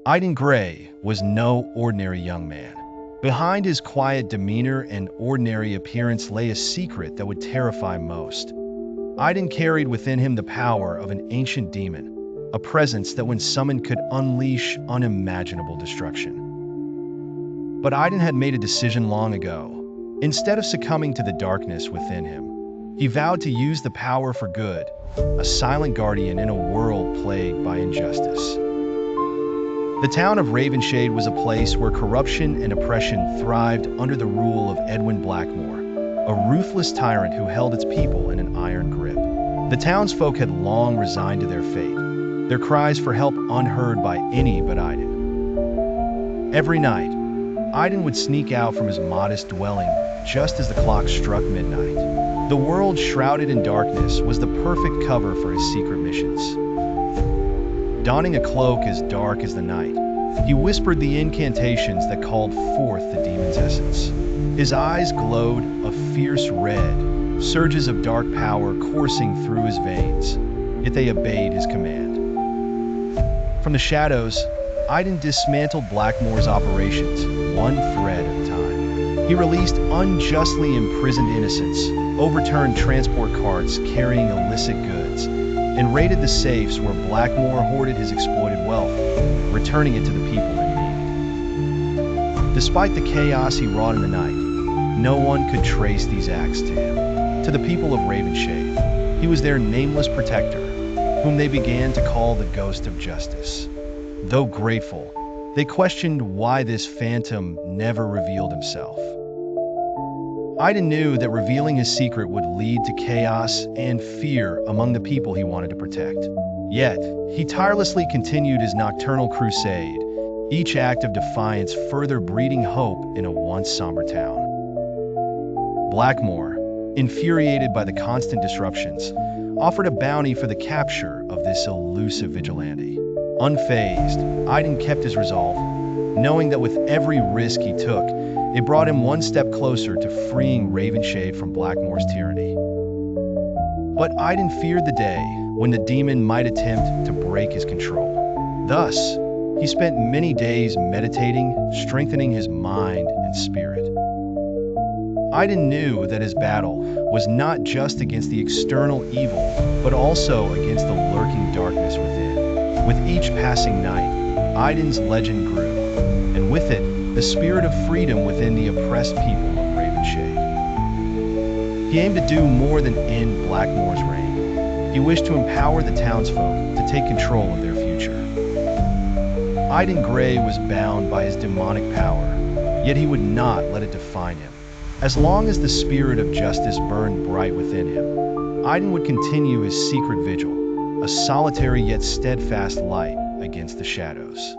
Iden Gray was no ordinary young man. Behind his quiet demeanor and ordinary appearance lay a secret that would terrify most. Iden carried within him the power of an ancient demon, a presence that when summoned could unleash unimaginable destruction. But Iden had made a decision long ago. Instead of succumbing to the darkness within him, he vowed to use the power for good, a silent guardian in a world plagued by injustice. The town of Ravenshade was a place where corruption and oppression thrived under the rule of Edwin Blackmore, a ruthless tyrant who held its people in an iron grip. The townsfolk had long resigned to their fate, their cries for help unheard by any but Iden. Every night, Iden would sneak out from his modest dwelling just as the clock struck midnight. The world shrouded in darkness was the perfect cover for his secret missions. Donning a cloak as dark as the night, he whispered the incantations that called forth the demon's essence. His eyes glowed a fierce red, surges of dark power coursing through his veins, yet they obeyed his command. From the shadows, Iden dismantled Blackmore's operations, one thread at a time. He released unjustly imprisoned innocents, overturned transport carts carrying illicit goods, and raided the safes where Blackmore hoarded his exploited wealth, returning it to the people in need. Despite the chaos he wrought in the night, no one could trace these acts to him, to the people of Ravenshade. He was their nameless protector, whom they began to call the Ghost of Justice. Though grateful, they questioned why this phantom never revealed himself. Iden knew that revealing his secret would lead to chaos and fear among the people he wanted to protect. Yet, he tirelessly continued his nocturnal crusade, each act of defiance further breeding hope in a once somber town. Blackmore, infuriated by the constant disruptions, offered a bounty for the capture of this elusive vigilante. Unfazed, Iden kept his resolve, knowing that with every risk he took, it brought him one step closer to freeing Ravenshade from Blackmore's tyranny. But Iden feared the day when the demon might attempt to break his control. Thus, he spent many days meditating, strengthening his mind and spirit. Iden knew that his battle was not just against the external evil, but also against the lurking darkness within. With each passing night, Iden's legend grew, and with it, the spirit of freedom within the oppressed people of Ravenshade. He aimed to do more than end Blackmore's reign. He wished to empower the townsfolk to take control of their future. Iden Gray was bound by his demonic power, yet he would not let it define him. As long as the spirit of justice burned bright within him, Iden would continue his secret vigil, a solitary yet steadfast light against the shadows.